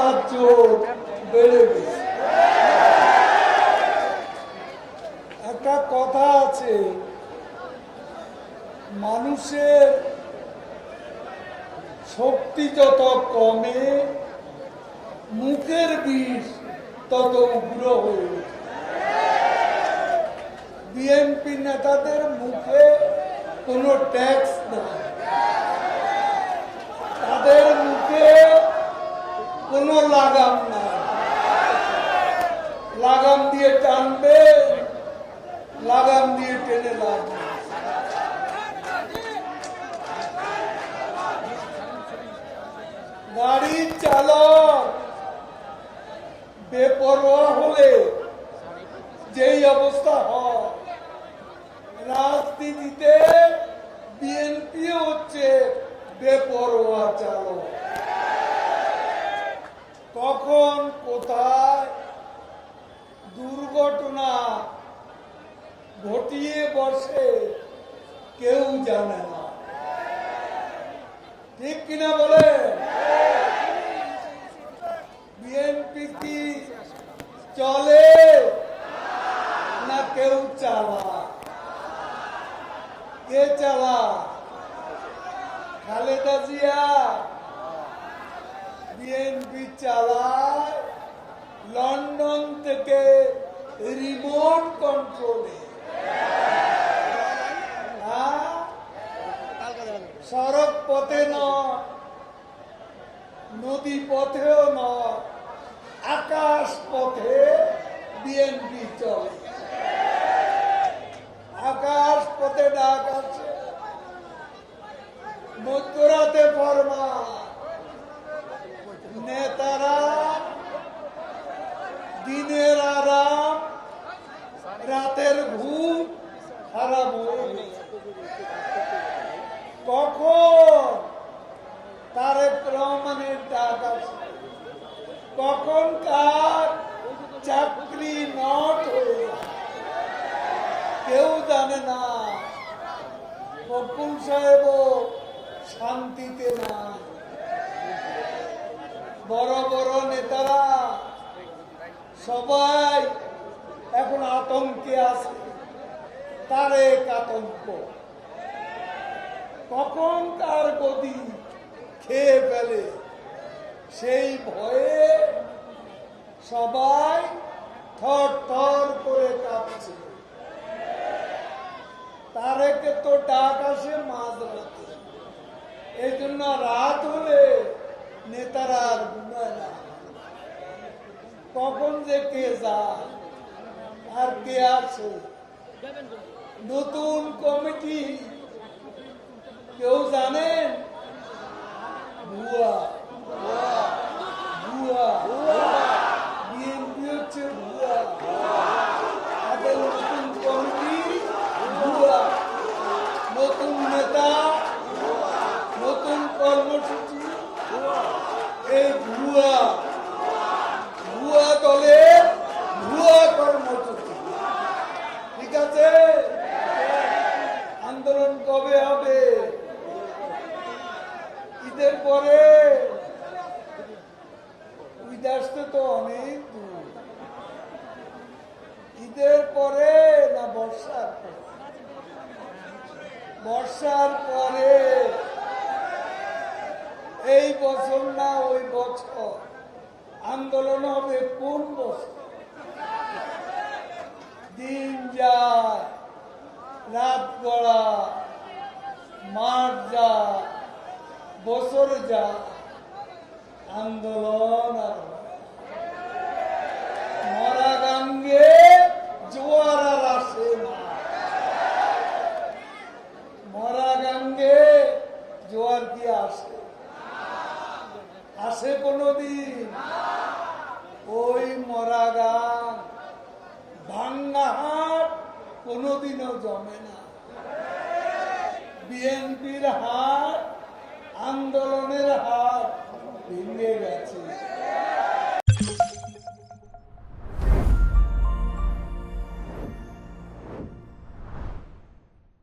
অপরাধ জোর বেড়ে গেছে। একটা কথা আছে, মানুষের শক্তি যত কমে মুখের বিষ তত উগ্র হয়ে ওঠে। বিএনপি নেতাদের মুখে কোনো ট্যাক্স নেই, তাদের মুখে কোনো লাগাম নাই। লাগাম দিয়ে টানবে, লাগাম দিয়ে টেনে লাগবে। গাড়ির চালক বেপরোয়া হলে যেই অবস্থা হয়, রাজনীতিতে বিএনপি হচ্ছে বেপরোয়া চালক। কখন কোথায় দুর্ঘটনা ঘটিয়ে বসে কেউ জানে না, ঠিক কিনা বলে? বিএনপি কি চলে না কেউ চালা? কে চালা? খালেদা জিয়া বিএনপি চালায় লন্ডন থেকে রিমোট কন্ট্রোলে। সড়ক পথে নয়, নদী পথেও নয়, আকাশ পথে বিএনপি চলে। আকাশ পথে ডাক আছে, মধ্যরাতে ফরমা, নেতারা দিনের আরাম রাতের ঘুম হারাম হয়ে গেছে। কখন তারেক রহমানের ডাক আছে, কখন কার চাকরি নট হয়ে যায় কেউ জানে না। ফখরুল সাহেব শান্তিতে না, বড় বড় নেতারা সবাই এখন আতঙ্কে আছে। তারেক আতঙ্ক, কখন তার গদি খেয়ে ফেলে সেই ভয়ে সবাই থর থর করে কাঁপছে। তারেকে তো ডাক আসে মাঝরাতে, এই জন্য রাত হলে নেতারা আর ঘুমায় না। কখন যে কে যায় আর কে আসে। নতুন কমিটি কেউ জানেন? ভুয়া, ভুয়া, বিএনপি হচ্ছে ভুয়া। তাদের নতুন কমিটি ভুয়া, নতুন নেতা, নতুন কর্মসূচি, এই ভুয়া। ভুয়া দলের ভুয়া কর্মসূচি। ঠিক আছে, আন্দোলন কবে হবে? ঈদের পরে। ঈদ আসতে তো অনেক দূর। ঈদের পরে না বর্ষার পরে? বর্ষার পরে। এই বছর না ওই বছর আন্দোলন হবে কোন বছর? দিন যায়, রাত গড়া, মাঠ যায়, বছর যায়, আন্দোলন আর মরা গাঙ্গে জোয়ার আর আসে না। মরা গাঙ্গে জোয়ার কি আসে? আসে কোনদিন? ওই মরা গান ভাঙ্গা হাট কোনদিনও জমে না। বিএনপির হাট, আন্দোলনের হাট ভেঙে গেছে।